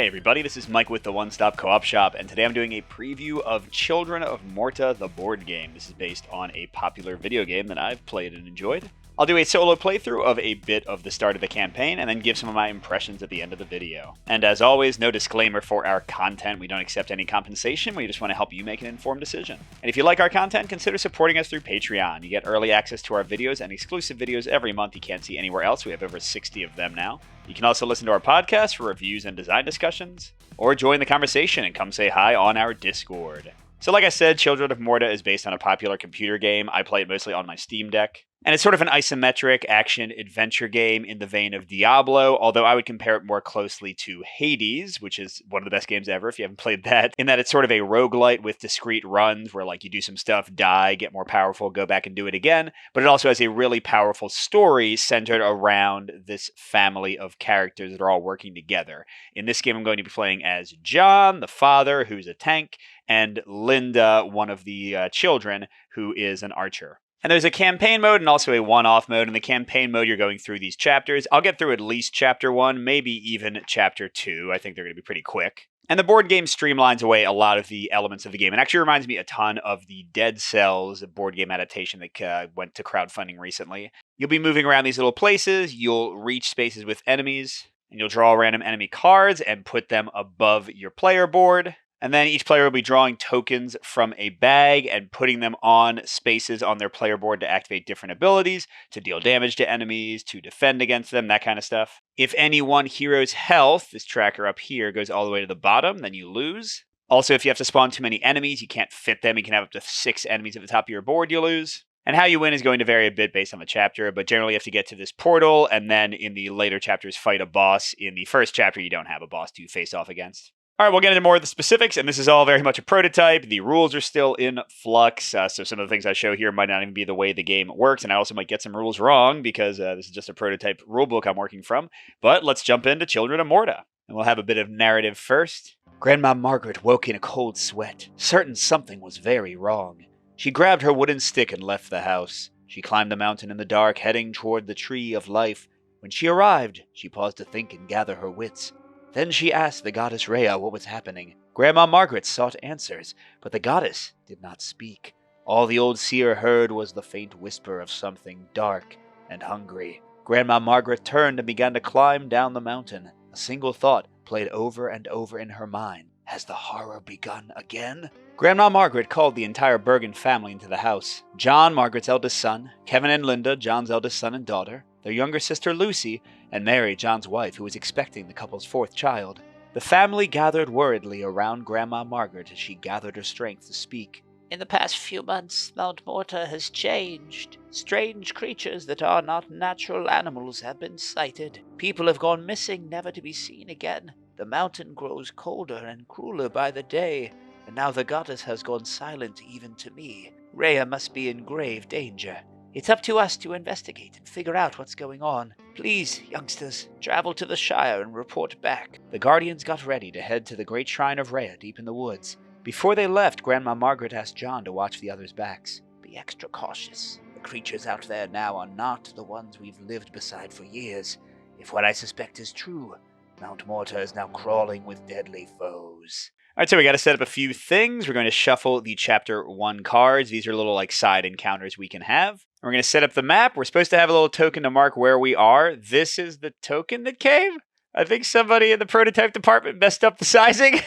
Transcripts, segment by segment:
Hey everybody, this is Mike with the One Stop Co-op Shop, and today I'm doing a preview of Children of Morta, the board game. This is based on a popular video game that I've played and enjoyed. I'll do a solo playthrough of a bit of the start of the campaign, and then give some of my impressions at the end of the video. And as always, no disclaimer for our content. We don't accept any compensation. We just want to help you make an informed decision. And if you like our content, consider supporting us through Patreon. You get early access to our videos and exclusive videos every month you can't see anywhere else. We have over 60 of them now. You can also listen to our podcast for reviews and design discussions, or join the conversation and come say hi on our Discord. So like I said, Children of Morta is based on a popular computer game. I play it mostly on my Steam Deck. And it's sort of an isometric action-adventure game in the vein of Diablo, although I would compare it more closely to Hades, which is one of the best games ever if you haven't played that, in that it's sort of a roguelite with discrete runs where like you do some stuff, die, get more powerful, go back and do it again, but it also has a really powerful story centered around this family of characters that are all working together. In this game, I'm going to be playing as John, the father, who's a tank, and Linda, one of the children, who is an archer. And there's a campaign mode and also a one-off mode. In the campaign mode, you're going through these chapters. I'll get through at least chapter 1, maybe even chapter 2. I think they're going to be pretty quick. And the board game streamlines away a lot of the elements of the game. It actually reminds me a ton of the Dead Cells board game adaptation that went to crowdfunding recently. You'll be moving around these little places. You'll reach spaces with enemies. And you'll draw random enemy cards and put them above your player board. And then each player will be drawing tokens from a bag and putting them on spaces on their player board to activate different abilities, to deal damage to enemies, to defend against them, that kind of stuff. If any one hero's health, this tracker up here, goes all the way to the bottom, then you lose. Also, if you have to spawn too many enemies, you can't fit them. You can have up to 6 enemies at the top of your board, you lose. And how you win is going to vary a bit based on the chapter, but generally you have to get to this portal, and then in the later chapters fight a boss. In the first chapter, you don't have a boss to face off against. All right, we'll get into more of the specifics, and this is all very much a prototype. The rules are still in flux, so some of the things I show here might not even be the way the game works, and I also might get some rules wrong because this is just a prototype rulebook I'm working from. But let's jump into Children of Morta, and we'll have a bit of narrative first. Grandma Margaret woke in a cold sweat, certain something was very wrong. She grabbed her wooden stick and left the house. She climbed the mountain in the dark, heading toward the Tree of Life. When she arrived, she paused to think and gather her wits. Then she asked the goddess Rhea what was happening. Grandma Margaret sought answers, but the goddess did not speak. All the old seer heard was the faint whisper of something dark and hungry. Grandma Margaret turned and began to climb down the mountain. A single thought played over and over in her mind. Has the horror begun again? Grandma Margaret called the entire Bergen family into the house. John, Margaret's eldest son, Kevin and Linda, John's eldest son and daughter, their younger sister Lucy, and Mary, John's wife, who was expecting the couple's 4th child. The family gathered worriedly around Grandma Margaret as she gathered her strength to speak. In the past few months, Mount Morta has changed. Strange creatures that are not natural animals have been sighted. People have gone missing, never to be seen again. The mountain grows colder and crueler by the day, and now the goddess has gone silent even to me. Rhea must be in grave danger. It's up to us to investigate and figure out what's going on. Please, youngsters, travel to the Shire and report back. The Guardians got ready to head to the great shrine of Rhea deep in the woods. Before they left, Grandma Margaret asked John to watch the others' backs. Be extra cautious. The creatures out there now are not the ones we've lived beside for years. If what I suspect is true, Mount Morta is now crawling with deadly foes. All right, so we got to set up a few things. We're going to shuffle the Chapter 1 cards. These are little like side encounters we can have. We're going to set up the map. We're supposed to have a little token to mark where we are. This is the token that came. I think somebody in the prototype department messed up the sizing.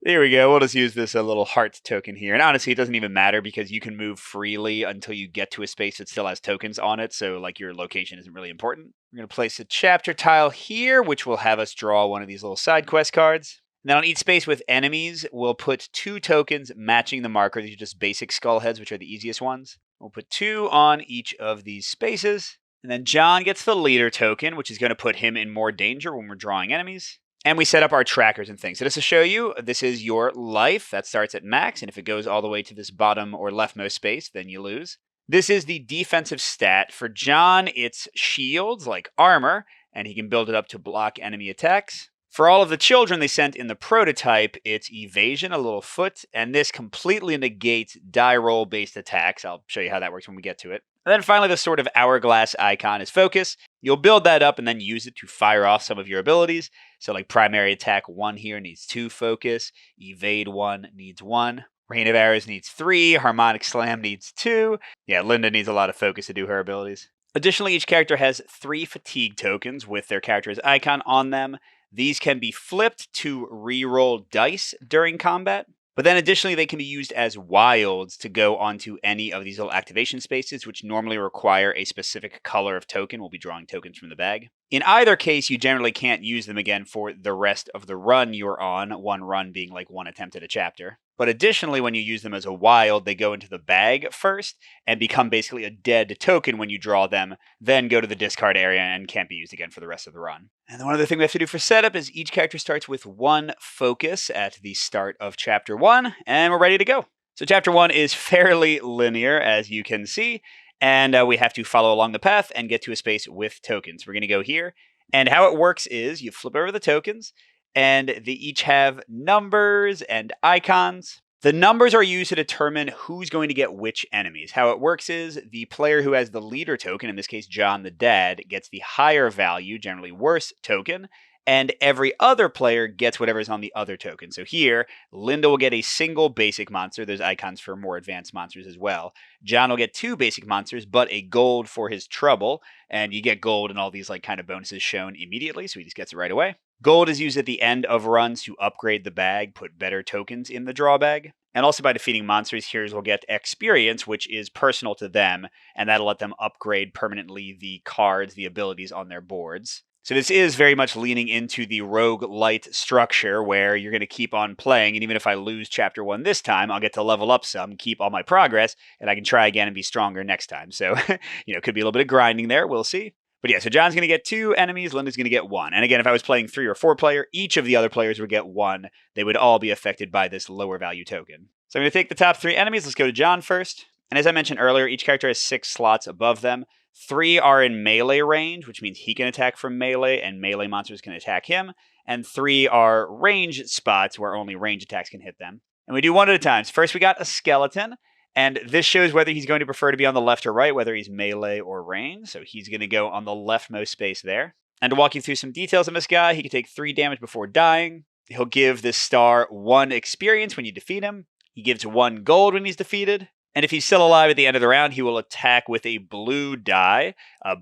There we go. We'll just use this little heart token here. And honestly, it doesn't even matter because you can move freely until you get to a space that still has tokens on it. So like your location isn't really important. We're going to place a chapter tile here, which will have us draw one of these little side quest cards. And then on each space with enemies, we'll put 2 tokens matching the marker. These are just basic skull heads, which are the easiest ones. We'll put 2 on each of these spaces. And then John gets the leader token, which is going to put him in more danger when we're drawing enemies. And we set up our trackers and things. So just to show you, this is your life. That starts at max. And if it goes all the way to this bottom or leftmost space, then you lose. This is the defensive stat. For John, it's shields, like armor. And he can build it up to block enemy attacks. For all of the children they sent in the prototype, it's evasion, a little foot, and this completely negates die roll based attacks. I'll show you how that works when we get to it. And then finally, the sort of hourglass icon is focus. You'll build that up and then use it to fire off some of your abilities. So like primary attack 1 here needs 2 focus, evade 1 needs 1, rain of arrows needs 3, harmonic slam needs 2. Yeah, Linda needs a lot of focus to do her abilities. Additionally, each character has 3 fatigue tokens with their character's icon on them. These can be flipped to re-roll dice during combat. But then additionally, they can be used as wilds to go onto any of these little activation spaces, which normally require a specific color of token. We'll be drawing tokens from the bag. In either case, you generally can't use them again for the rest of the run you're on, one run being like 1 attempt at a chapter. But additionally, when you use them as a wild, they go into the bag first and become basically a dead token when you draw them, then go to the discard area and can't be used again for the rest of the run. And the one other thing we have to do for setup is each character starts with 1 focus at the start of Chapter 1, and we're ready to go. So Chapter 1 is fairly linear, as you can see, and we have to follow along the path and get to a space with tokens. We're going to go here, and how it works is you flip over the tokens, and they each have numbers and icons. The numbers are used to determine who's going to get which enemies. How it works is the player who has the leader token, in this case John the Dad, gets the higher value, generally worse token, and every other player gets whatever is on the other token. So here, Linda will get a single basic monster. There's icons for more advanced monsters as well. John will get 2 basic monsters, but a gold for his trouble, and you get gold and all these like kind of bonuses shown immediately, so he just gets it right away. Gold is used at the end of runs to upgrade the bag, put better tokens in the draw bag. And also by defeating monsters, heroes will get experience, which is personal to them, and that'll let them upgrade permanently the cards, the abilities on their boards. So this is very much leaning into the rogue lite structure where you're going to keep on playing, and even if I lose Chapter 1 this time, I'll get to level up some, keep all my progress, and I can try again and be stronger next time. So, could be a little bit of grinding there, we'll see. But yeah, so John's going to get 2 enemies, Linda's going to get 1. And again, if I was playing 3 or 4 player, each of the other players would get 1. They would all be affected by this lower value token. So I'm going to take the top 3 enemies. Let's go to John first. And as I mentioned earlier, each character has 6 slots above them. 3 are in melee range, which means he can attack from melee and melee monsters can attack him. And 3 are range spots where only range attacks can hit them. And we do one at a time. So first we got a skeleton. And this shows whether he's going to prefer to be on the left or right, whether he's melee or range. So he's going to go on the leftmost space there. And to walk you through some details on this guy, he can take 3 damage before dying. He'll give this star 1 experience when you defeat him. He gives 1 gold when he's defeated. And if he's still alive at the end of the round, he will attack with a blue die.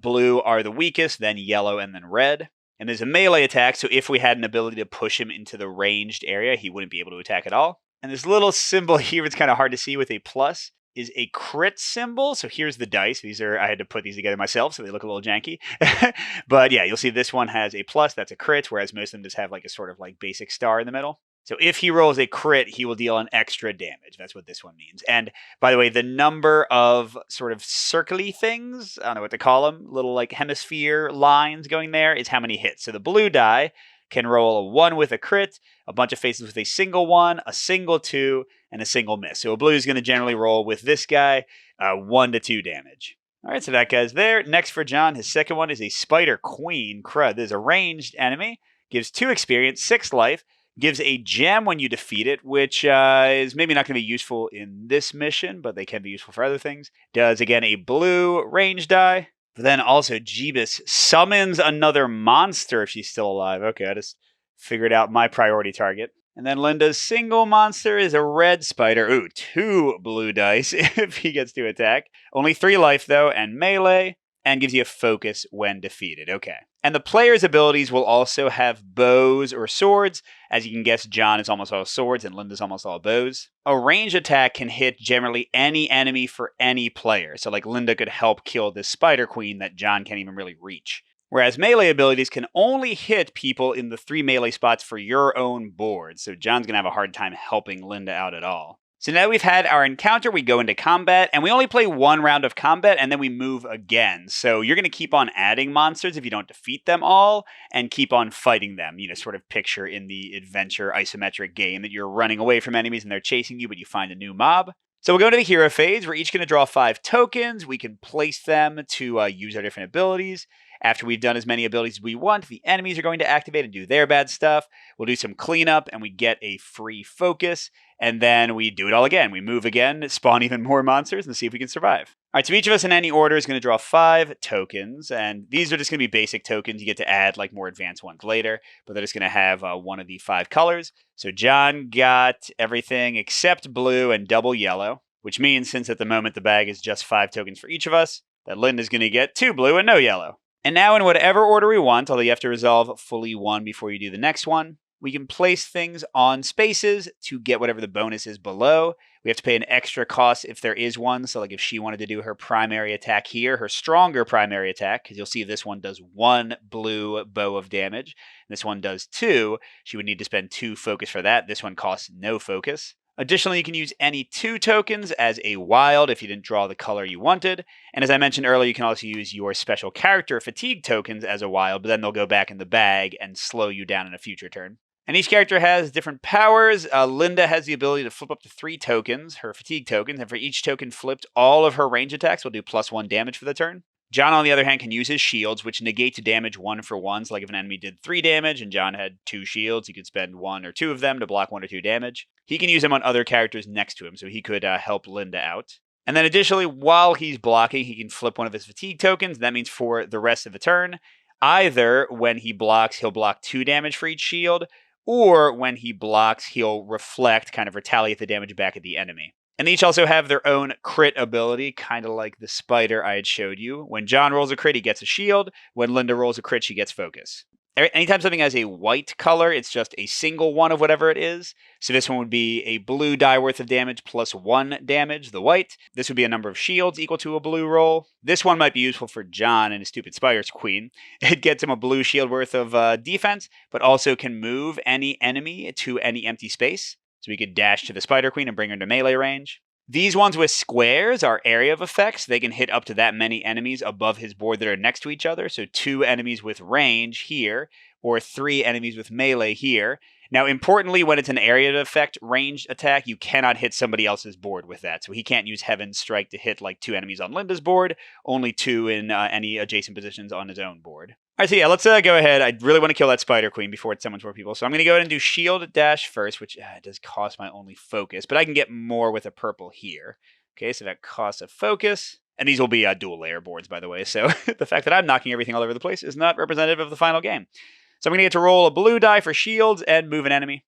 Blue are the weakest, then yellow, and then red. And there's a melee attack, so if we had an ability to push him into the ranged area, he wouldn't be able to attack at all. And this little symbol here, it's kind of hard to see with a plus, is a crit symbol. So here's the dice. I had to put these together myself, so they look a little janky. But yeah, you'll see this one has a plus, that's a crit, whereas most of them just have like a sort of like basic star in the middle. So if he rolls a crit, he will deal an extra damage. That's what this one means. And by the way, the number of sort of circly things, I don't know what to call them, little like hemisphere lines going there, is how many hits. So the blue die can roll a 1 with a crit, a bunch of faces with a single 1, a single 2, and a single miss. So a blue is going to generally roll with this guy 1 to 2 damage. All right, so that guy's there. Next for John, his second one is a Spider Queen. Crud. This is a ranged enemy. Gives 2 experience, 6 life. Gives a gem when you defeat it, which is maybe not going to be useful in this mission, but they can be useful for other things. Does, again, a blue range die. But then also, Jeebus summons another monster if she's still alive. Okay, I just figured out my priority target. And then Linda's single monster is a red spider. Ooh, 2 blue dice if he gets to attack. Only 3 life, though, and melee. And gives you a focus when defeated. Okay. And the player's abilities will also have bows or swords. As you can guess, John is almost all swords and Linda's almost all bows. A range attack can hit generally any enemy for any player. So like Linda could help kill this Spider Queen that John can't even really reach. Whereas melee abilities can only hit people in the 3 melee spots for your own board. So John's going to have a hard time helping Linda out at all. So now we've had our encounter, we go into combat, and we only play 1 round of combat, and then we move again. So you're going to keep on adding monsters if you don't defeat them all, and keep on fighting them. Sort of picture in the adventure isometric game that you're running away from enemies and they're chasing you, but you find a new mob. So we'll go into the hero phase. We're each going to draw 5 tokens. We can place them to use our different abilities. After we've done as many abilities as we want, the enemies are going to activate and do their bad stuff. We'll do some cleanup and we get a free focus. And then we do it all again. We move again, spawn even more monsters, and see if we can survive. All right, so each of us in any order is going to draw 5 tokens. And these are just going to be basic tokens. You get to add like more advanced ones later, but they're just going to have one of the 5 colors. So John got everything except blue and double yellow, which means since at the moment the bag is just 5 tokens for each of us, that Linda's going to get 2 blue and no yellow. And now in whatever order we want, although you have to resolve fully 1 before you do the next one, we can place things on spaces to get whatever the bonus is below. We have to pay an extra cost if there is one. So like if she wanted to do her primary attack here, her stronger primary attack, because you'll see this one does 1 blue bow of damage. This one does 2. She would need to spend 2 focus for that. This one costs no focus. Additionally, you can use any 2 tokens as a wild if you didn't draw the color you wanted. And as I mentioned earlier, you can also use your special character fatigue tokens as a wild, but then they'll go back in the bag and slow you down in a future turn. And each character has different powers. Linda has the ability to flip up to 3 tokens, her fatigue tokens, and for each token flipped, all of her range attacks will do +1 damage for the turn. John, on the other hand, can use his shields, which negate to damage 1 for 1. So like if an enemy did 3 damage and John had 2 shields, he could spend 1 or 2 of them to block 1 or 2 damage. He can use them on other characters next to him, so he could help Linda out. And then additionally, while he's blocking, he can flip one of his fatigue tokens. That means for the rest of the turn, either when he blocks, he'll block 2 damage for each shield, or when he blocks, he'll reflect, kind of retaliate the damage back at the enemy. And they each also have their own crit ability, kind of like the spider I had showed you. When John rolls a crit, he gets a shield. When Linda rolls a crit, she gets focus. Anytime something has a white color, it's just a single one of whatever it is. So this one would be a blue die worth of damage plus 1 damage, the white. This would be a number of shields equal to a blue roll. This one might be useful for John and his stupid spider's queen. It gets him a blue shield worth of defense, but also can move any enemy to any empty space. So we could dash to the Spider Queen and bring her to melee range. These ones with squares are area of effects. They can hit up to that many enemies above his board that are next to each other. So 2 enemies with range here, or 3 enemies with melee here. Now, importantly, when it's an area of effect ranged attack, you cannot hit somebody else's board with that. So he can't use Heaven's Strike to hit like 2 enemies on Linda's board, only 2 in any adjacent positions on his own board. All right, so yeah, let's go ahead. I really want to kill that Spider Queen before it summons more people. So I'm going to go ahead and do Shield Dash first, which does cost my only focus, but I can get more with a purple here. Okay, so that costs a focus. And these will be dual layer boards, by the way. So the fact that I'm knocking everything all over the place is not representative of the final game. So I'm going to get to roll a blue die for shields and move an enemy.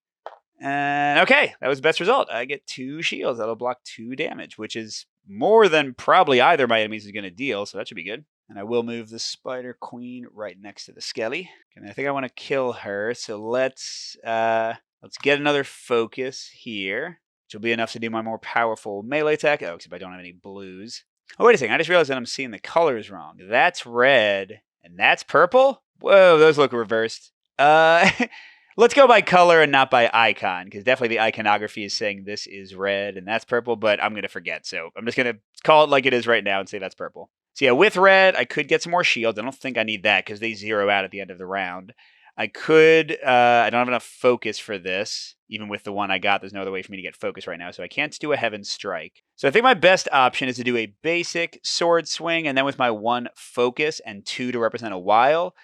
And okay, that was the best result. I get 2 shields. That'll block 2 damage, which is more than probably either of my enemies is going to deal, so that should be good. And I will move the Spider Queen right next to the Skelly. And I think I want to kill her, so let's get another focus here, which will be enough to do my more powerful melee attack. Oh, except I don't have any blues. Oh, wait a second. I just realized that I'm seeing the colors wrong. That's red, and that's purple? Whoa, those look reversed. Let's go by color and not by icon, because definitely the iconography is saying this is red and that's purple, but I'm going to forget. So I'm just going to call it like it is right now and say that's purple. So yeah, with red, I could get some more shields. I don't think I need that because they zero out at the end of the round. I could, I don't have enough focus for this. Even with the one I got, there's no other way for me to get focus right now, so I can't do a Heaven's Strike. So I think my best option is to do a basic sword swing, and then with my 1 focus and 2 to represent a wild,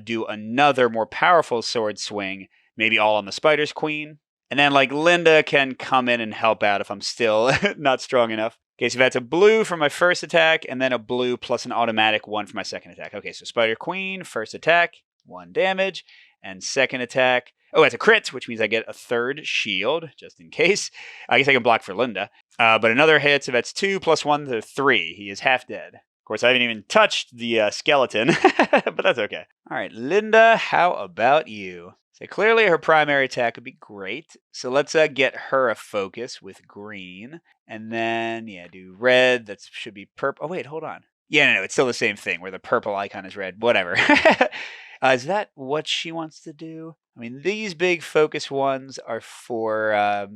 do another more powerful sword swing, maybe all on the Spider's Queen. And then like Linda can come in and help out if I'm still not strong enough. Okay, so that's a blue for my first attack, and then a blue plus an automatic 1 for my second attack. Okay, so Spider Queen, first attack, 1 damage, and second attack. Oh, that's a crit, which means I get a 3rd shield, just in case. I guess I can block for Linda. But another hit, so that's 2 plus 1 to 3. He is half dead. Of course, I haven't even touched the skeleton, but that's okay. All right, Linda, how about you? So clearly her primary attack would be great. So let's get her a focus with green. And then, yeah, do red. That should be purple. Oh, wait, hold on. Yeah, no, it's still the same thing where the purple icon is red. Whatever. Is that what she wants to do? I mean, these big focus ones are for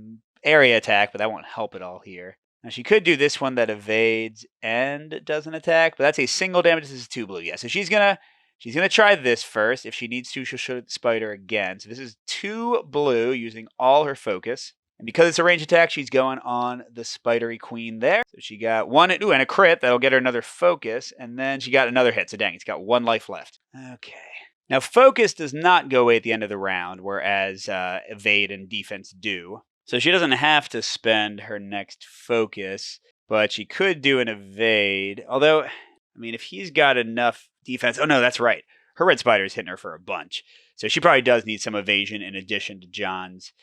area attack, but that won't help at all here. Now, she could do this one that evades and does an attack, but that's a single damage. This is 2 blue. Yeah, so she's gonna try this first. If she needs to, she'll show the spider again. So this is 2 blue using all her focus. And because it's a range attack, she's going on the Spidery Queen there. So she got one, ooh, and a crit. That'll get her another focus. And then she got another hit. So dang, it's got 1 life left. Okay. Now, focus does not go away at the end of the round, whereas evade and defense do. So she doesn't have to spend her next focus, but she could do an evade. Although, I mean, if he's got enough defense... Oh, no, that's right. Her red spider is hitting her for a bunch. So she probably does need some evasion in addition to John's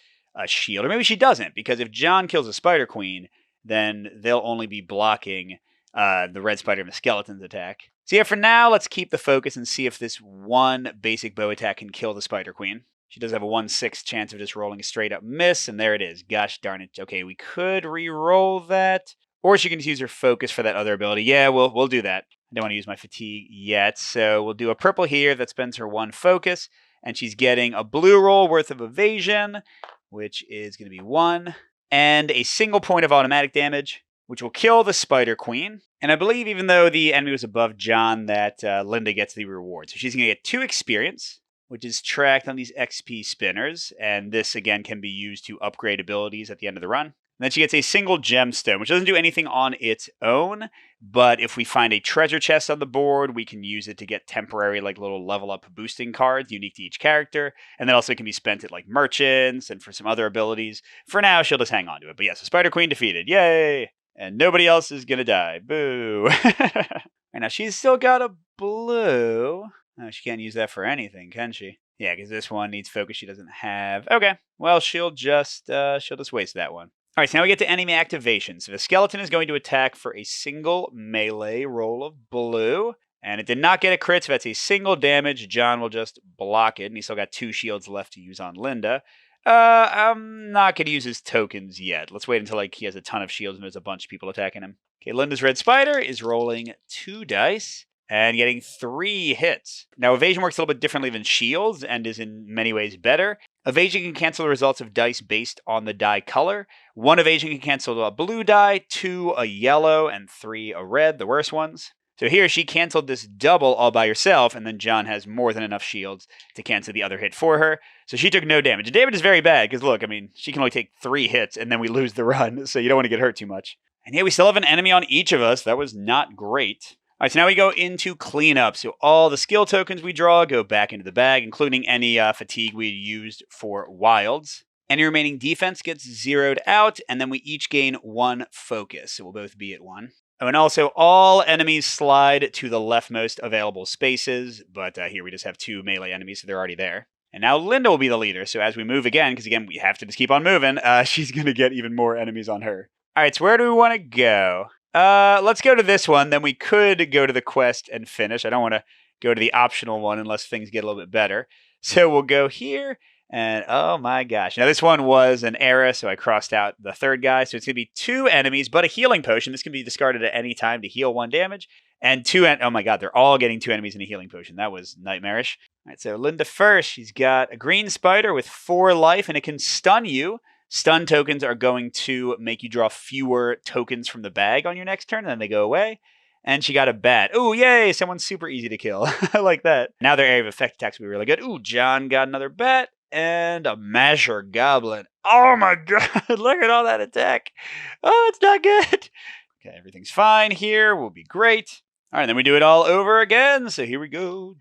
shield. Or maybe she doesn't, because if John kills a Spider Queen, then they'll only be blocking the red spider and the skeleton's attack. So yeah, for now, let's keep the focus and see if this one basic bow attack can kill the Spider Queen. She does have a 1/6 chance of just rolling a straight up miss, and there it is. Gosh darn it. Okay, we could re-roll that. Or she can just use her focus for that other ability. Yeah, we'll do that. I don't want to use my fatigue yet, so we'll do a purple here that spends her 1 focus, and she's getting a blue roll worth of evasion, which is going to be 1, and a single point of automatic damage, which will kill the Spider Queen. And I believe even though the enemy was above John, that Linda gets the reward. So she's going to get 2 experience, which is tracked on these XP spinners, and this again can be used to upgrade abilities at the end of the run. And then she gets a single gemstone, which doesn't do anything on its own, but if we find a treasure chest on the board, we can use it to get temporary like little level up boosting cards unique to each character, and that also can be spent at like merchants and for some other abilities. For now, she'll just hang on to it. But yes, the Spider Queen defeated. Yay! And nobody else is gonna die. Boo! And now she's still got a blue. Oh, she can't use that for anything, can she? Yeah, because this one needs focus she doesn't have. Okay, well, she'll just waste that one. All right, so now we get to enemy activation. So the skeleton is going to attack for a single melee roll of blue. And it did not get a crit, so that's a single damage. John will just block it, and he's still got 2 shields left to use on Linda. I'm not going to use his tokens yet. Let's wait until like he has a ton of shields and there's a bunch of people attacking him. Okay, Linda's red spider is rolling 2 dice and getting 3 hits. Now, evasion works a little bit differently than shields and is in many ways better. Evasion can cancel the results of dice based on the die color. 1 evasion can cancel a blue die, 2 a yellow, and 3 a red, the worst ones. So here she canceled this double all by herself, and then John has more than enough shields to cancel the other hit for her. So she took no damage. The damage is very bad, because look, I mean, she can only take 3 hits, and then we lose the run, so you don't want to get hurt too much. And here we still have an enemy on each of us. That was not great. All right, so now we go into cleanup. So all the skill tokens we draw go back into the bag, including any fatigue we used for wilds. Any remaining defense gets zeroed out, and then we each gain 1 focus. So we'll both be at 1. Oh, and also, all enemies slide to the leftmost available spaces, but here we just have 2 melee enemies, so they're already there. And now Linda will be the leader, so as we move again, because again, we have to just keep on moving, she's going to get even more enemies on her. All right, so where do we want to go? Let's go to this one, then we could go to the quest and finish. I don't want to go to the optional one unless things get a little bit better. So we'll go here. And oh my gosh. Now this one was an era, so I crossed out the 3rd guy. So it's going to be 2 enemies, but a healing potion. This can be discarded at any time to heal 1 damage. And 2, oh my god, they're all getting 2 enemies in a healing potion. That was nightmarish. All right, so Linda first. She's got a green spider with 4 life, and it can stun you. Stun tokens are going to make you draw fewer tokens from the bag on your next turn, and then they go away. And she got a bat. Ooh, yay! Someone's super easy to kill. I like that. Now their area of effect attacks will be really good. Ooh, John got another bat. And a Masher Goblin. Oh my god, look at all that attack. Oh, it's not good. Okay, everything's fine here. We'll be great. All right, then we do it all over again. So here we go.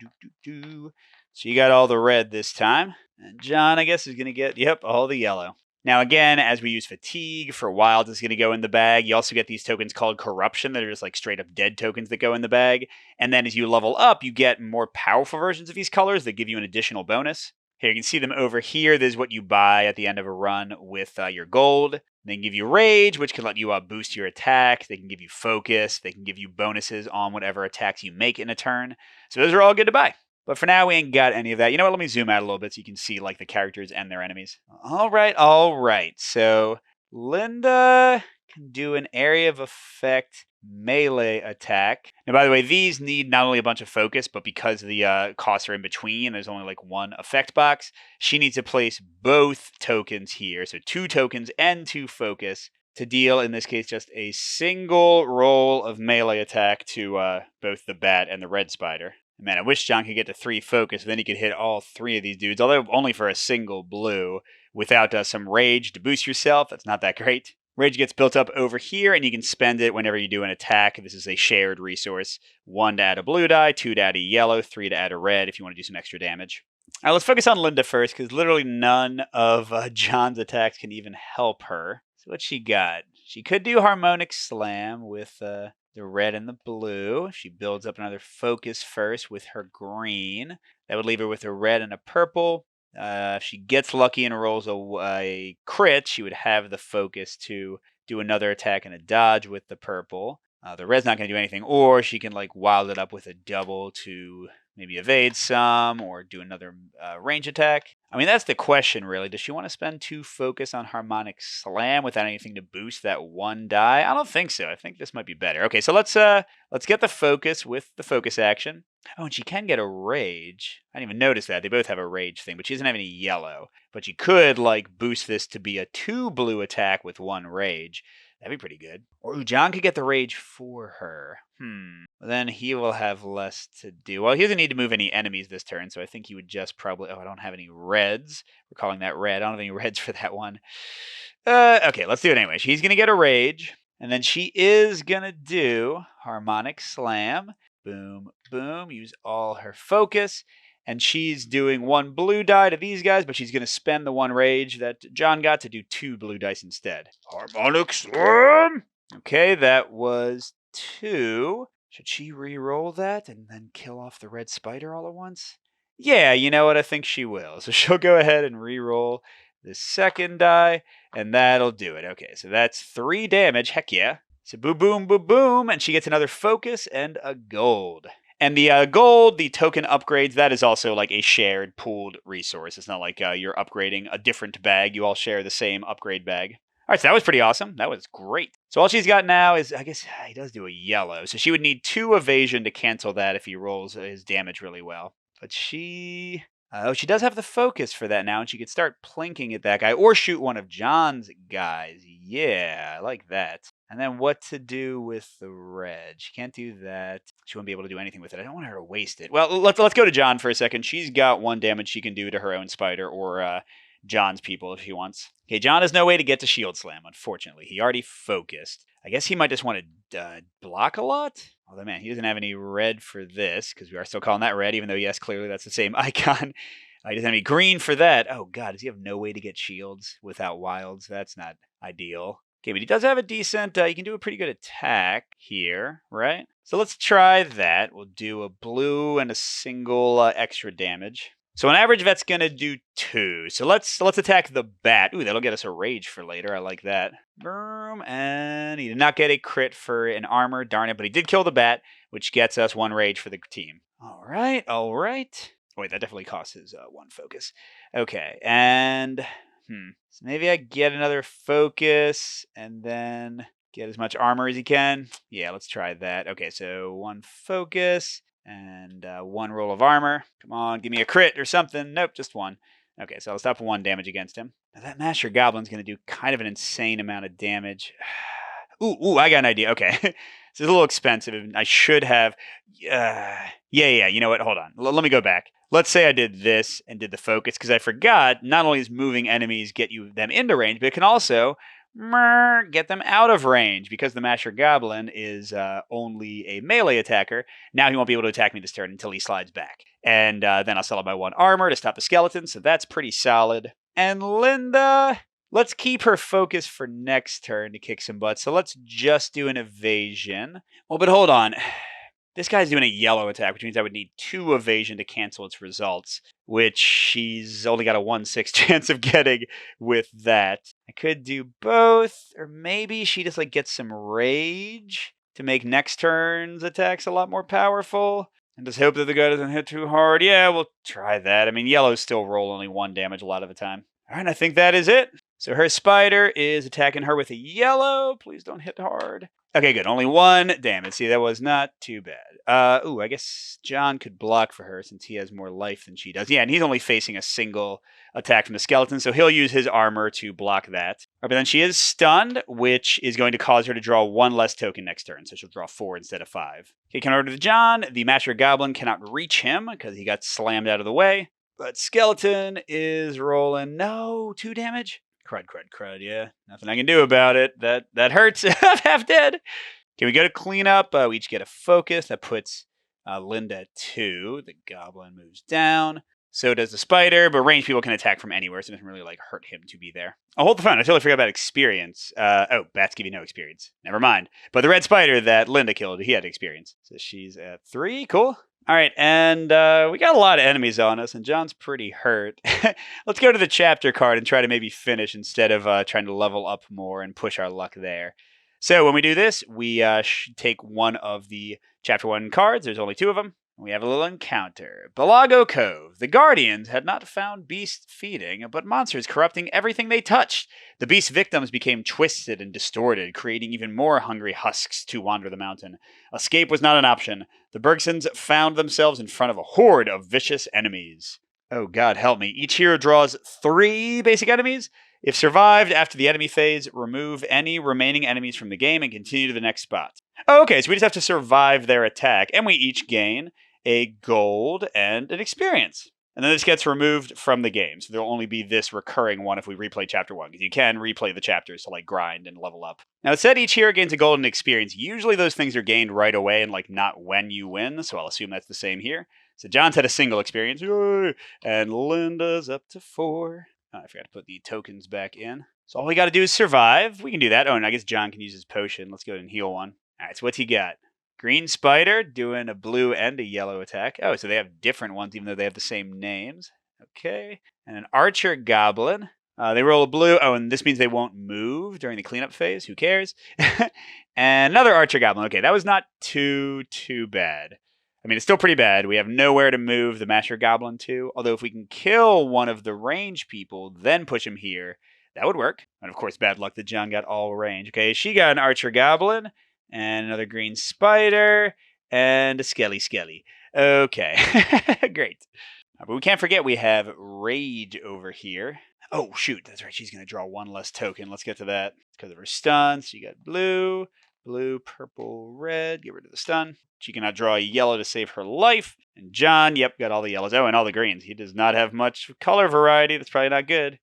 So you got all the red this time. And John, I guess, is going to get, yep, all the yellow. Now, again, as we use fatigue for wild, it's going to go in the bag. You also get these tokens called corruption that are just like straight up dead tokens that go in the bag. And then as you level up, you get more powerful versions of these colors that give you an additional bonus. Here, you can see them over here. This is what you buy at the end of a run with your gold. They can give you rage, which can let you boost your attack. They can give you focus. They can give you bonuses on whatever attacks you make in a turn. So those are all good to buy. But for now, we ain't got any of that. You know what? Let me zoom out a little bit so you can see like the characters and their enemies. All right. So Linda can do an area of effect melee attack. Now, by the way, these need not only a bunch of focus, but because the costs are in between, there's only like 1 effect box. She needs to place both tokens here. So 2 tokens and 2 focus to deal, in this case, just a single roll of melee attack to both the bat and the red spider. Man, I wish John could get to 3 focus, then he could hit all 3 of these dudes, although only for a single blue, without some rage to boost yourself. That's not that great. Rage gets built up over here, and you can spend it whenever you do an attack. This is a shared resource. 1 to add a blue die, 2 to add a yellow, 3 to add a red if you want to do some extra damage. All right, let's focus on Linda first, because literally none of John's attacks can even help her. So what she got? She could do Harmonic Slam with the red and the blue. She builds up another focus first with her green. That would leave her with a red and a purple. If she gets lucky and rolls a crit, she would have the focus to do another attack and a dodge with the purple. The red's not going to do anything, or she can like wild it up with a double to maybe evade some or do another range attack. I mean, that's the question, really. Does she want to spend 2 focus on Harmonic Slam without anything to boost that 1 die? I don't think so. I think this might be better. Okay, so let's get the focus with the focus action. Oh, and she can get a rage. I didn't even notice that. They both have a rage thing, but she doesn't have any yellow. But she could, like, boost this to be a 2 blue attack with 1 rage. That'd be pretty good. Or John could get the rage for her. Then he will have less to do. Well, he doesn't need to move any enemies this turn, so I think he would just probably... Oh, I don't have any reds. We're calling that red. I don't have any reds for that one. Okay, let's do it anyway. She's going to get a rage, and then she is going to do Harmonic Slam. Boom, boom. Use all her focus. And she's doing 1 blue die to these guys, but she's going to spend the 1 rage that John got to do 2 blue dice instead. Harmonic Slam! Okay, that was 2. Should she re-roll that and then kill off the red spider all at once? Yeah, you know what? I think she will. So she'll go ahead and re-roll the second die, and that'll do it. Okay, so that's 3 damage. Heck yeah. So boom, boom, boom, boom, and she gets another focus and a gold. And the gold, the token upgrades, that is also like a shared pooled resource. It's not like you're upgrading a different bag. You all share the same upgrade bag. All right, so that was pretty awesome. That was great. So all she's got now is, I guess he does do a yellow. So she would need 2 evasion to cancel that if he rolls his damage really well. But she... Oh, she does have the focus for that now, and she could start plinking at that guy or shoot one of John's guys. Yeah, I like that. And then what to do with the red? She can't do that. She won't be able to do anything with it. I don't want her to waste it. Well, let's go to John for a second. She's got 1 damage she can do to her own spider or John's people if she wants. Okay, John has no way to get to Shield Slam, unfortunately. He already focused. I guess he might just want to block a lot. Although, man, he doesn't have any red for this, because we are still calling that red, even though, yes, clearly that's the same icon. He doesn't have any green for that. Oh, God, does he have no way to get shields without wilds? That's not ideal. Okay, but he does have a decent, he can do a pretty good attack here, right? So let's try that. We'll do a blue and a single extra damage. So on average, that's going to do 2. So let's attack the bat. Ooh, that'll get us a rage for later. I like that. Boom, and he did not get a crit for an armor. Darn it, but he did kill the bat, which gets us 1 rage for the team. All right, all right. Oh, wait, that definitely costs his 1 focus. Okay, and... So maybe I get another focus and then get as much armor as he can. Yeah, let's try that. Okay, so 1 focus and 1 roll of armor. Come on, give me a crit or something. Nope, just 1. Okay, so I'll stop 1 damage against him. Now that Master Goblin's going to do kind of an insane amount of damage. Ooh, I got an idea. Okay. This is a little expensive. I should have... yeah, you know what? Hold on. Let me go back. Let's say I did this and did the focus, because I forgot not only does moving enemies get them into range, but it can also get them out of range, because the Master Goblin is only a melee attacker. Now he won't be able to attack me this turn until he slides back. And then I'll sell out my 1 armor to stop the skeleton, so that's pretty solid. And Linda... Let's keep her focus for next turn to kick some butt. So let's just do an evasion. Well, but hold on. This guy's doing a yellow attack, which means I would need 2 evasion to cancel its results, which she's only got a 1/6 chance of getting with that. I could do both, or maybe she just like gets some rage to make next turn's attacks a lot more powerful. And just hope that the guy doesn't hit too hard. Yeah, we'll try that. I mean, yellows still roll only 1 damage a lot of the time. All right, I think that is it. So her spider is attacking her with a yellow. Please don't hit hard. Okay, good. Only 1 damage. See, that was not too bad. Ooh, I guess John could block for her since he has more life than she does. Yeah, and he's only facing a single attack from the skeleton, so he'll use his armor to block that. But then she is stunned, which is going to cause her to draw 1 less token next turn, so she'll draw 4 instead of 5. Okay, come over to John. The Master Goblin cannot reach him because he got slammed out of the way. But skeleton is rolling. No, 2 damage. Crud, crud, crud. Yeah, nothing I can do about it. That hurts. I'm half dead. Can we go to cleanup? We each get a focus. That puts Linda at 2. The goblin moves down. So does the spider, but ranged people can attack from anywhere, so it doesn't really like hurt him to be there. Oh, hold the phone. I totally forgot about experience. Bats give you no experience. Never mind. But the red spider that Linda killed, he had experience. So she's at 3. Cool. All right, and we got a lot of enemies on us, and John's pretty hurt. Let's go to the chapter card and try to maybe finish instead of trying to level up more and push our luck there. So when we do this, we should take one of the Chapter 1 cards. There's only 2 of them. We have a little encounter. Balago Cove. The Guardians had not found beasts feeding, but monsters corrupting everything they touched. The beast's victims became twisted and distorted, creating even more hungry husks to wander the mountain. Escape was not an option. The Bergsons found themselves in front of a horde of vicious enemies. Oh, God help me. Each hero draws 3 basic enemies. If survived after the enemy phase, remove any remaining enemies from the game and continue to the next spot. Oh, okay, so we just have to survive their attack, and we each gain a gold and an experience. And then this gets removed from the game, so there'll only be this recurring one if we replay Chapter 1, because you can replay the chapters to, like, grind and level up. Now, it said each hero gains a golden experience. Usually those things are gained right away and, like, not when you win, so I'll assume that's the same here. So John's had a single experience, yay! And Linda's up to 4. Oh, I forgot to put the tokens back in. So all we got to do is survive. We can do that. Oh, and I guess John can use his potion. Let's go ahead and heal one. All right, so what's he got? Green Spider doing a blue and a yellow attack. Oh, so they have different ones even though they have the same names. Okay. And an Archer Goblin. They roll a blue. Oh, and this means they won't move during the cleanup phase. Who cares? And another Archer Goblin. Okay, that was not too bad. I mean, it's still pretty bad. We have nowhere to move the Master Goblin to. Although if we can kill one of the range people, then push him here, that would work. And of course, bad luck that John got all range. Okay, she got an Archer Goblin. And another green spider, and a skelly. Okay, great. But we can't forget we have rage over here. Oh, shoot, that's right. She's going to draw one less token. Let's get to that. It's because of her stun. So you got blue, purple, red. Get rid of the stun. She cannot draw a yellow to save her life. And John, yep, got all the yellows. Oh, and all the greens. He does not have much color variety. That's probably not good.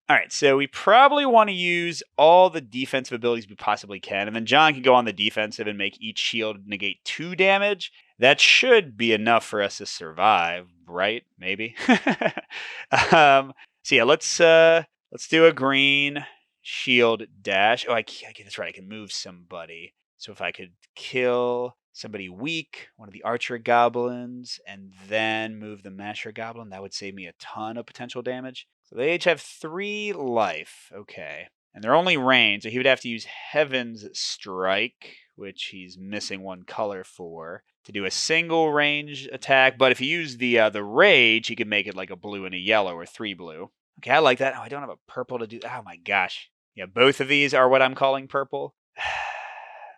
All right, so we probably want to use all the defensive abilities we possibly can, and then John can go on the defensive and make each shield negate 2 damage. That should be enough for us to survive, right? Maybe. So yeah, let's do a green shield dash. Oh, I get this right. I can move somebody. So if I could kill somebody weak, one of the Archer Goblins, and then move the Masher Goblin, that would save me a ton of potential damage. So they each have 3 life. Okay. And they're only range, so he would have to use Heaven's Strike, which he's missing 1 color for, to do a single range attack. But if he used the Rage, he could make it like a blue and a yellow, or 3 blue. Okay, I like that. Oh, I don't have a purple to do. Oh my gosh. Yeah, both of these are what I'm calling purple.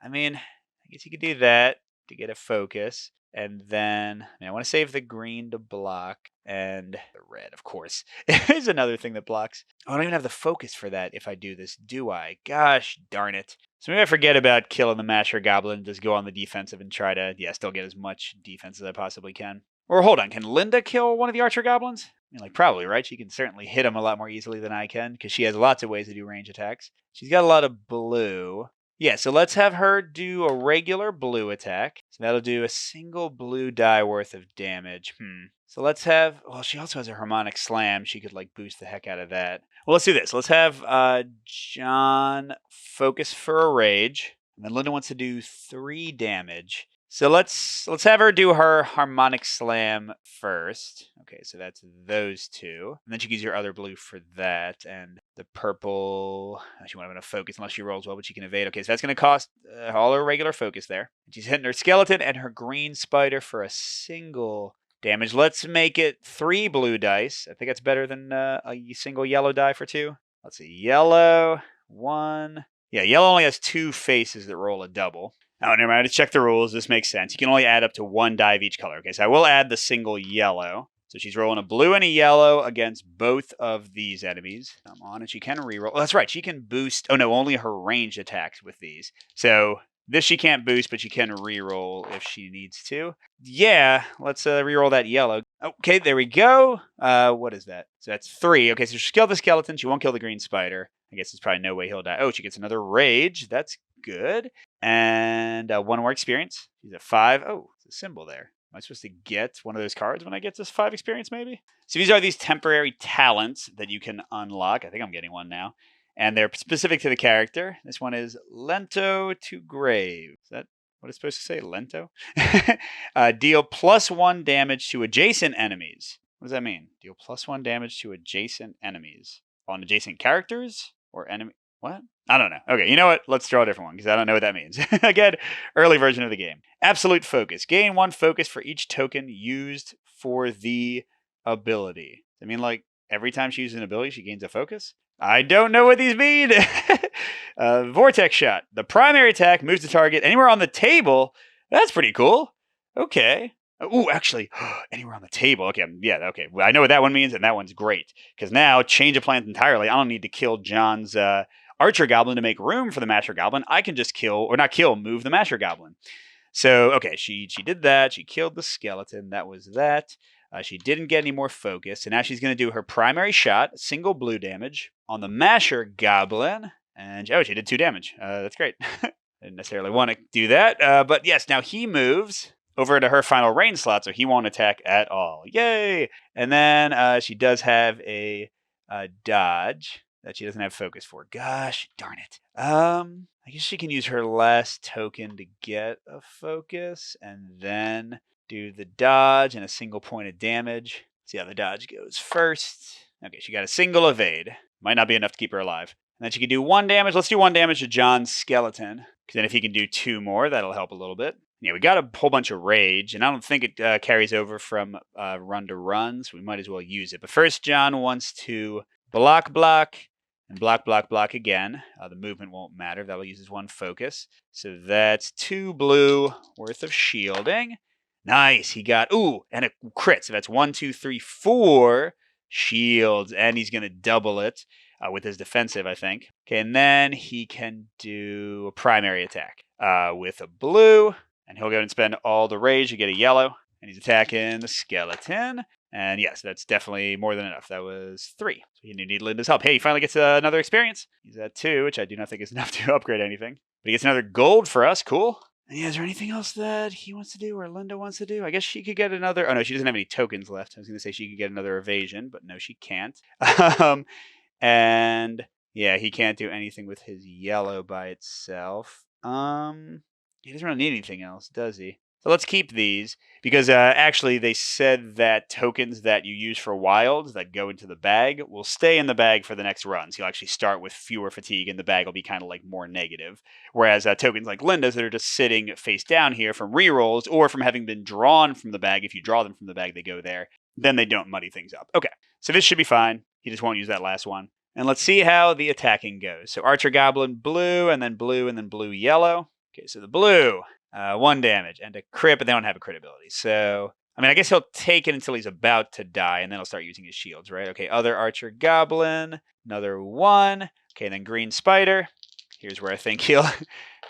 I mean, I guess you could do that to get a focus. And then, I want to save the green to block. And the red, of course, is another thing that blocks. Oh, I don't even have the focus for that if I do this, do I? Gosh darn it. So maybe I forget about killing the Masher Goblin and just go on the defensive and try to, still get as much defense as I possibly can. Or hold on, can Linda kill one of the Archer Goblins? I mean, probably, right? She can certainly hit him a lot more easily than I can, because she has lots of ways to do range attacks. She's got a lot of blue. Yeah, so let's have her do a regular blue attack. So that'll do a single blue die worth of damage. So let's have, well, she also has a harmonic slam. She could boost the heck out of that. Well, let's do this. Let's have John focus for a rage. And then Linda wants to do 3 damage. So let's have her do her harmonic slam first. Okay, so that's those 2. And then she can use your other blue for that. And the purple, she won't have enough focus unless she rolls well, but she can evade. Okay, so that's going to cost all her regular focus there. She's hitting her skeleton and her green spider for a single damage. Let's make it 3 blue dice. I think that's better than a single yellow die for 2. Let's see, yellow, 1. Yeah, yellow only has 2 faces that roll a double. Oh, never mind. I just checked the rules. This makes sense. You can only add up to 1 die of each color. Okay, so I will add the single yellow. So she's rolling a blue and a yellow against both of these enemies. Come on, and she can reroll. Oh, that's right. She can boost. Oh, no, only her ranged attacks with these. So This she can't boost, but she can reroll if she needs to. Yeah, let's reroll that yellow. Okay, there we go. What is that? So that's 3. Okay, so she'll kill the skeleton. She won't kill the green spider. I guess there's probably no way he'll die. Oh, she gets another rage. That's good. And 1 more experience. She's at 5. Oh, it's a symbol there. Am I supposed to get one of those cards when I get this 5 experience, maybe? So these are these temporary talents that you can unlock. I think I'm getting one now. And they're specific to the character. This one is Lento to Grave. Is that what it's supposed to say? Lento? Deal +1 damage to adjacent enemies. What does that mean? Deal +1 damage to adjacent enemies. On adjacent characters? Or enemy? What? I don't know. Okay, you know what? Let's draw a different one because I don't know what that means. Again, early version of the game. Absolute focus. Gain 1 focus for each token used for the ability. I mean, like, every time she uses an ability, she gains a focus? I don't know what these mean. Vortex shot. The primary attack moves the target anywhere on the table. That's pretty cool. Okay. Ooh, actually, anywhere on the table. Okay, yeah, okay. Well, I know what that one means, and that one's great. Because now, change of plans entirely. I don't need to kill John's Archer Goblin to make room for the Masher Goblin. I can just kill, or not kill, move the Masher Goblin. So, okay, she did that. She killed the skeleton. That was that. She didn't get any more focus, so now she's going to do her primary shot, single blue damage, on the Masher Goblin. And, oh, she did 2 damage. That's great. I didn't necessarily want to do that. But yes, now he moves over to her final range slot, so he won't attack at all. Yay! And then she does have a dodge that she doesn't have focus for. Gosh, darn it. I guess she can use her last token to get a focus, and then do the dodge and a single point of damage. See how the dodge goes first. Okay, she got a single evade. Might not be enough to keep her alive. And then she can do 1 damage. Let's do 1 damage to John's skeleton. Because then if he can do 2 more, that'll help a little bit. Yeah, we got a whole bunch of rage, and I don't think it carries over from run to run, so we might as well use it. But first, John wants to block, and block again. The movement won't matter. That'll use his 1 focus. So that's 2 blue worth of shielding. Nice. He got, and a crit. So that's 1, 2, 3, 4 shields. And he's going to double it with his defensive, I think. Okay, and then he can do a primary attack with a blue. And he'll go and spend all the rage to get a yellow. And he's attacking the skeleton. And yes, that's definitely more than enough. That was 3. So he didn't need Linda's help. Hey, he finally gets another experience. He's at 2, which I do not think is enough to upgrade anything. But he gets another gold for us. Cool. And yeah, is there anything else that he wants to do or Linda wants to do? I guess she could get another... Oh, no, she doesn't have any tokens left. I was going to say she could get another evasion, but no, she can't. And yeah, he can't do anything with his yellow by itself. He doesn't really need anything else, does he? So let's keep these, because actually they said that tokens that you use for wilds that go into the bag will stay in the bag for the next run. So you'll actually start with fewer fatigue, and the bag will be kind of like more negative. Whereas tokens like Linda's that are just sitting face down here from rerolls or from having been drawn from the bag, if you draw them from the bag, they go there. Then they don't muddy things up. Okay, so this should be fine. He just won't use that last one. And let's see how the attacking goes. So Archer Goblin, blue, and then blue, and then blue, yellow. Okay, so the blue... 1 damage and a crit, but they don't have a crit ability. So, I mean, I guess he'll take it until he's about to die, and then he'll start using his shields, right? Okay, other Archer Goblin, another 1. Okay, then Green Spider. Here's where I think he'll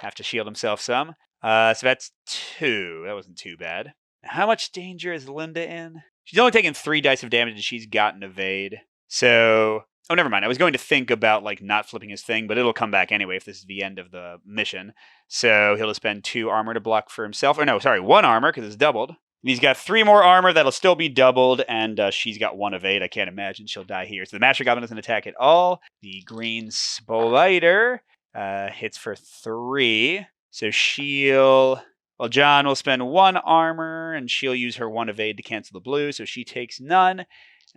have to shield himself some. So that's 2. That wasn't too bad. Now, how much danger is Linda in? She's only taken 3 dice of damage, and she's got an evade. So... Oh, never mind. I was going to think about, like, not flipping his thing, but it'll come back anyway if this is the end of the mission. So he'll just spend 2 armor to block for himself. Or no, sorry, 1 armor, because it's doubled. And he's got 3 more armor that'll still be doubled, and she's got 1 evade. I can't imagine she'll die here. So the Master Goblin doesn't attack at all. The Green Spider hits for 3. So she'll... Well, John will spend 1 armor, and she'll use her 1 evade to cancel the blue, so she takes none.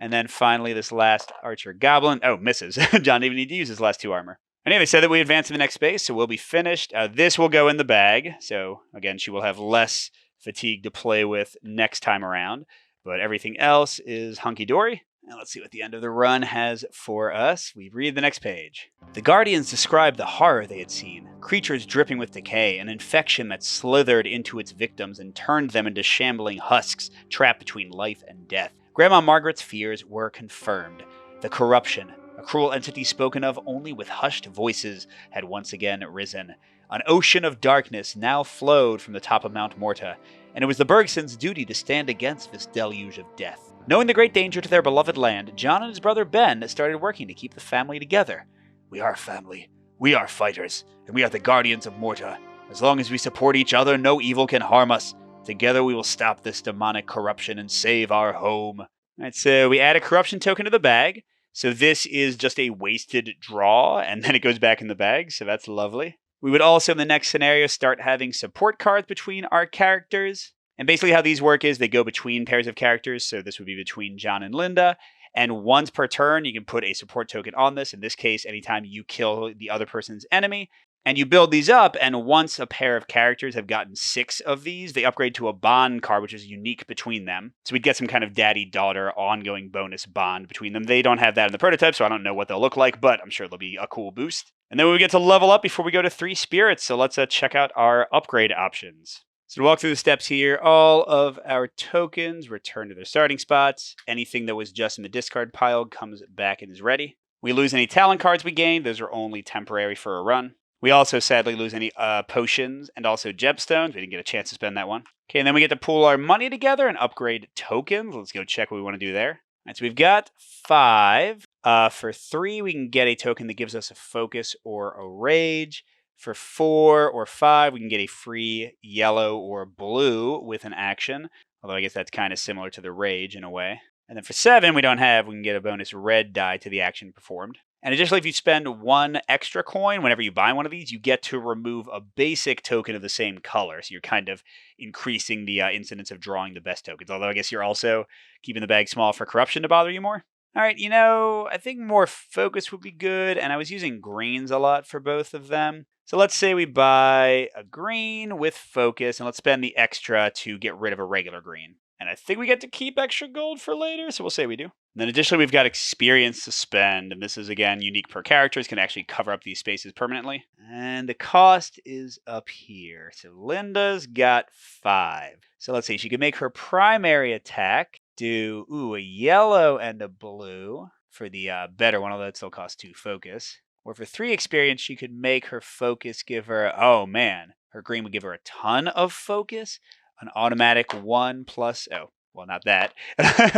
And then finally, this last Archer Goblin... Oh, misses. John didn't even need to use his last 2 armor. Anyway, they said that we advance to the next space, so we'll be finished. This will go in the bag. So, again, she will have less fatigue to play with next time around. But everything else is hunky-dory. And let's see what the end of the run has for us. We read the next page. The Guardians described the horror they had seen. Creatures dripping with decay, an infection that slithered into its victims and turned them into shambling husks trapped between life and death. Grandma Margaret's fears were confirmed. The corruption, a cruel entity spoken of only with hushed voices, had once again risen. An ocean of darkness now flowed from the top of Mount Morta, and it was the Bergsons' duty to stand against this deluge of death. Knowing the great danger to their beloved land, John and his brother Ben started working to keep the family together. We are family. We are fighters, and we are the guardians of Morta. As long as we support each other, no evil can harm us. Together we will stop this demonic corruption and save our home. Alright, so we add a corruption token to the bag. So this is just a wasted draw, and then it goes back in the bag, so that's lovely. We would also, in the next scenario, start having support cards between our characters. And basically how these work is they go between pairs of characters, so this would be between John and Linda. And once per turn, you can put a support token on this. In this case, anytime you kill the other person's enemy. And you build these up, and once a pair of characters have gotten 6 of these, they upgrade to a bond card, which is unique between them. So we'd get some kind of daddy-daughter ongoing bonus bond between them. They don't have that in the prototype, so I don't know what they'll look like, but I'm sure they'll be a cool boost. And then we get to level up before we go to 3 spirits, so let's check out our upgrade options. So to walk through the steps here, all of our tokens return to their starting spots. Anything that was just in the discard pile comes back and is ready. We lose any talent cards we gained. Those are only temporary for a run. We also sadly lose any potions and also gemstones. We didn't get a chance to spend that one. Okay, and then we get to pool our money together and upgrade tokens. Let's go check what we want to do there. All right, so we've got 5. For 3, we can get a token that gives us a focus or a rage. For 4 or 5, we can get a free yellow or blue with an action. Although I guess that's kind of similar to the rage in a way. And then for 7, we can get a bonus red die to the action performed. And additionally, if you spend 1 extra coin whenever you buy one of these, you get to remove a basic token of the same color. So you're kind of increasing the incidence of drawing the best tokens. Although I guess you're also keeping the bag small for corruption to bother you more. All right, I think more focus would be good. And I was using greens a lot for both of them. So let's say we buy a green with focus, and let's spend the extra to get rid of a regular green. And I think we get to keep extra gold for later, so we'll say we do. And then additionally, we've got experience to spend, and this is, again, unique per character. It can actually cover up these spaces permanently. And the cost is up here. So Linda's got 5. So let's see, she can make her primary attack do, a yellow and a blue for the better one, although it still costs 2 focus. Or for 3 experience, she could make her focus give her, her green would give her a ton of focus. An automatic 1 plus, not that,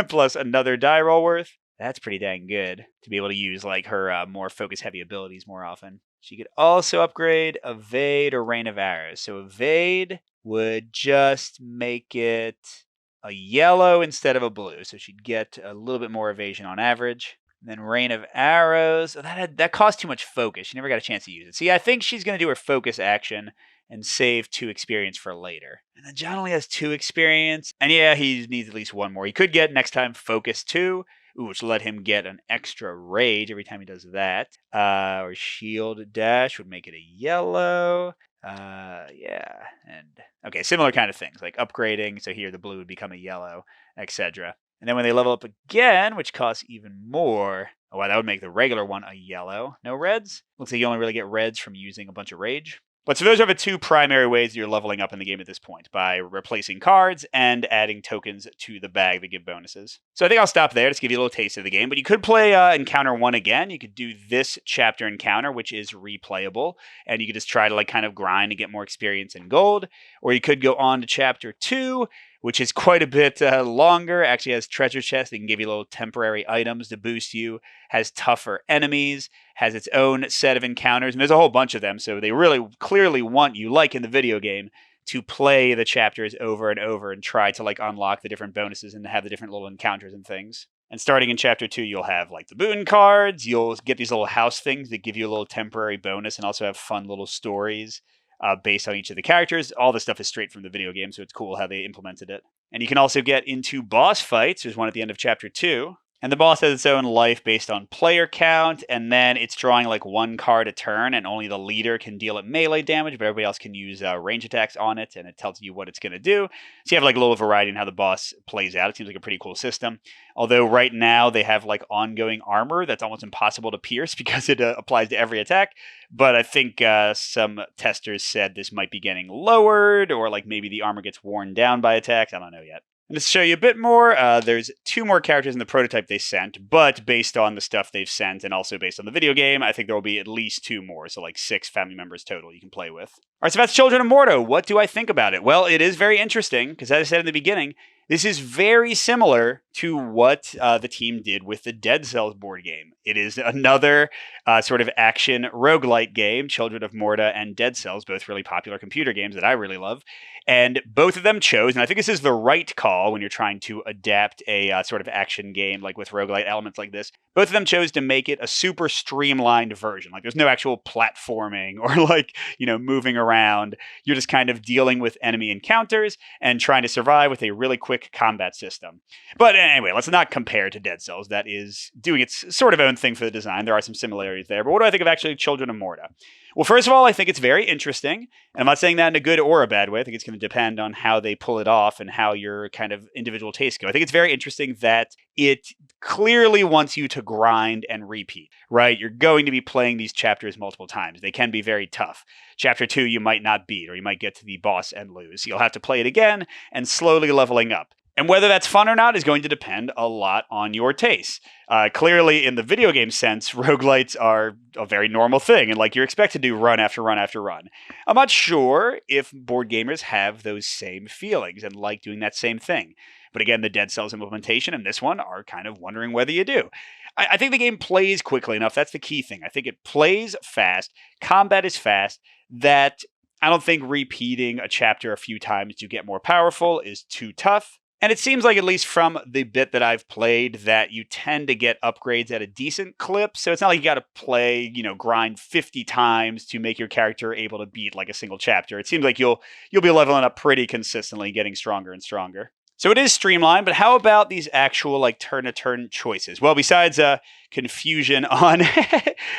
plus another die roll worth. That's pretty dang good to be able to use like her more focus-heavy abilities more often. She could also upgrade Evade or Rain of Arrows. So Evade would just make it a yellow instead of a blue. So she'd get a little bit more evasion on average. And then Rain of Arrows, that cost too much focus. She never got a chance to use it. See, I think she's going to do her focus action and save 2 experience for later. And then John only has 2 experience. And yeah, he needs at least 1 more. He could get next time Focus 2, which will let him get an extra rage every time he does that. Or Shield Dash would make it a yellow. Okay, similar kind of things, like upgrading. So here the blue would become a yellow, etc. And then when they level up again, which costs even more, that would make the regular one a yellow. No reds? Looks like you only really get reds from using a bunch of rage. But so those are the 2 primary ways you're leveling up in the game at this point, by replacing cards and adding tokens to the bag that give bonuses. So I think I'll stop there to give you a little taste of the game, but you could play Encounter 1 again. You could do this chapter encounter, which is replayable, and you could just try to kind of grind to get more experience and gold, or you could go on to Chapter 2, which is quite a bit longer, actually has treasure chests that can give you little temporary items to boost you, has tougher enemies, has its own set of encounters, and there's a whole bunch of them, so they really clearly want you, like in the video game, to play the chapters over and over and try to unlock the different bonuses and have the different little encounters and things. And starting in Chapter 2, you'll have the boon cards, you'll get these little house things that give you a little temporary bonus and also have fun little stories. Based on each of the characters. All this stuff is straight from the video game, so it's cool how they implemented it. And you can also get into boss fights. There's one at the end of Chapter 2. And the boss has its own life based on player count, and then it's drawing 1 card a turn, and only the leader can deal it melee damage, but everybody else can use range attacks on it, and it tells you what it's going to do. So you have a little variety in how the boss plays out. It seems like a pretty cool system. Although right now they have ongoing armor that's almost impossible to pierce because it applies to every attack. But I think some testers said this might be getting lowered, or maybe the armor gets worn down by attacks. I don't know yet. And to show you a bit more, there's 2 more characters in the prototype they sent, but based on the stuff they've sent and also based on the video game, I think there will be at least 2 more, so like 6 family members total you can play with. All right, so that's Children of Morta. What do I think about it? Well, it is very interesting, because as I said in the beginning, this is very similar to what the team did with the Dead Cells board game. It is another sort of action roguelite game, Children of Morta and Dead Cells, both really popular computer games that I really love. And both of them chose, and I think this is the right call when you're trying to adapt a sort of action game like with roguelite elements like this. Both of them chose to make it a super streamlined version. Like there's no actual platforming or like, moving around. You're just kind of dealing with enemy encounters and trying to survive with a really quick combat system. But anyway, let's not compare to Dead Cells. That is doing its sort of own thing for the design. There are some similarities there. But what do I think of actually Children of Morta? Well, first of all, I think it's very interesting. And I'm not saying that in a good or a bad way. I think it's going to depend on how they pull it off and how your kind of individual tastes go. I think it's very interesting that it clearly wants you to grind and repeat, right? You're going to be playing these chapters multiple times. They can be very tough. Chapter 2, you might not beat, or you might get to the boss and lose. You'll have to play it again and slowly leveling up. And whether that's fun or not is going to depend a lot on your taste. Clearly, in the video game sense, roguelites are a very normal thing, and like you're expected to do run after run after run. I'm not sure if board gamers have those same feelings and like doing that same thing. But again, the Dead Cells implementation and this one are kind of wondering whether you do. I think the game plays quickly enough. That's the key thing. I think it plays fast. Combat is fast. That I don't think repeating a chapter a few times to get more powerful is too tough. And it seems like, at least from the bit that I've played, that you tend to get upgrades at a decent clip. So it's not like you got to play, grind 50 times to make your character able to beat like a single chapter. It seems like you'll be leveling up pretty consistently, getting stronger and stronger. So it is streamlined, but how about these actual like turn-to-turn choices? Well, besides confusion on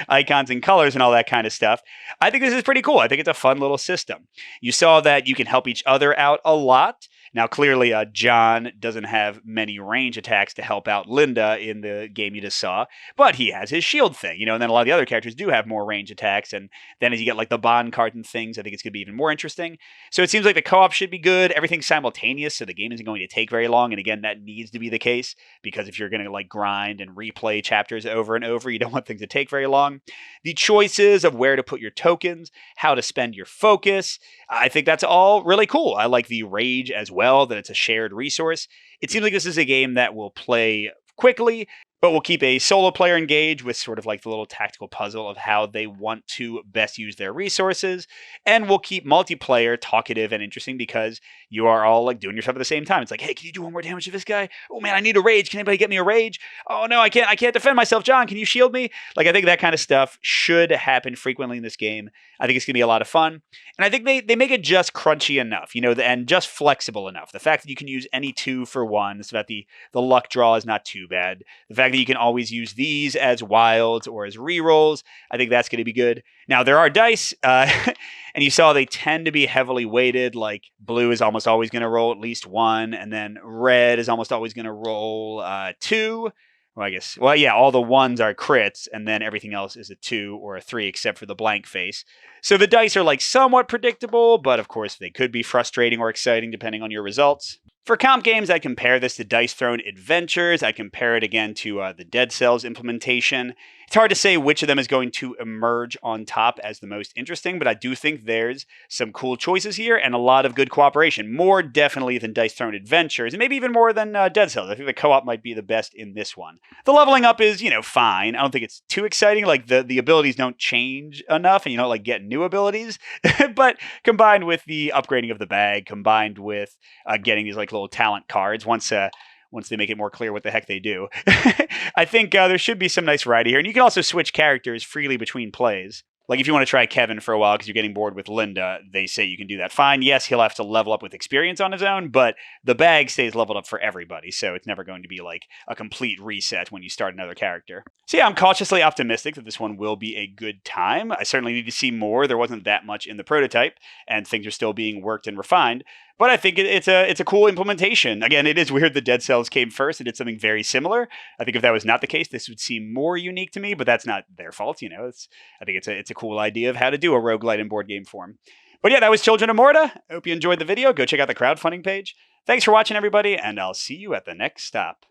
icons and colors and all that kind of stuff, I think this is pretty cool. I think it's a fun little system. You saw that you can help each other out a lot. Now, clearly, John doesn't have many range attacks to help out Linda in the game you just saw, but he has his shield thing, and then a lot of the other characters do have more range attacks, and then as you get like the bond card and things, I think it's going to be even more interesting. So it seems like the co-op should be good. Everything's simultaneous, so the game isn't going to take very long, and again, that needs to be the case, because if you're going to like grind and replay chapters over and over, you don't want things to take very long. The choices of where to put your tokens, how to spend your focus, I think that's all really cool. I like the rage as well, that it's a shared resource. It seems like this is a game that will play quickly, but we'll keep a solo player engaged with sort of like the little tactical puzzle of how they want to best use their resources. And we'll keep multiplayer talkative and interesting because you are all like doing your stuff at the same time. It's like, hey, can you do one more damage to this guy? Oh man, I need a rage. Can anybody get me a rage? Oh no, I can't defend myself. John, can you shield me? Like, I think that kind of stuff should happen frequently in this game. I think it's going to be a lot of fun. And I think they make it just crunchy enough, and just flexible enough. The fact that you can use any 2 for 1, so that the luck draw is not too bad. The fact that you can always use these as wilds or as rerolls, I think that's going to be good. Now, there are dice, and you saw they tend to be heavily weighted. Like, blue is almost always going to roll at least 1, and then red is almost always going to roll 2. Well, yeah, all the 1s are crits, and then everything else is a 2 or a 3, except for the blank face. So the dice are like somewhat predictable, but of course they could be frustrating or exciting depending on your results. For comp games, I compare this to Dice Throne Adventures. I compare it again to the Dead Cells implementation. It's hard to say which of them is going to emerge on top as the most interesting, but I do think there's some cool choices here and a lot of good cooperation. More definitely than Dice Throne Adventures, and maybe even more than Dead Cells. I think the co-op might be the best in this one. The leveling up is, fine. I don't think it's too exciting. Like, the abilities don't change enough, and you don't like get new abilities. But combined with the upgrading of the bag, combined with getting these like little talent cards, once they make it more clear what the heck they do, I think there should be some nice variety here. And you can also switch characters freely between plays. Like, if you want to try Kevin for a while because you're getting bored with Linda, they say you can do that fine. Yes, he'll have to level up with experience on his own, but the bag stays leveled up for everybody, so it's never going to be like a complete reset when you start another character. So yeah, I'm cautiously optimistic that this one will be a good time. I certainly need to see more. There wasn't that much in the prototype, and things are still being worked and refined. But I think it's a cool implementation. Again, it is weird the Dead Cells came first and did something very similar. I think if that was not the case, this would seem more unique to me, but that's not their fault. I think it's a cool idea of how to do a roguelite in board game form. But yeah, that was Children of Morta. I hope you enjoyed the video. Go check out the crowdfunding page. Thanks for watching, everybody, and I'll see you at the next stop.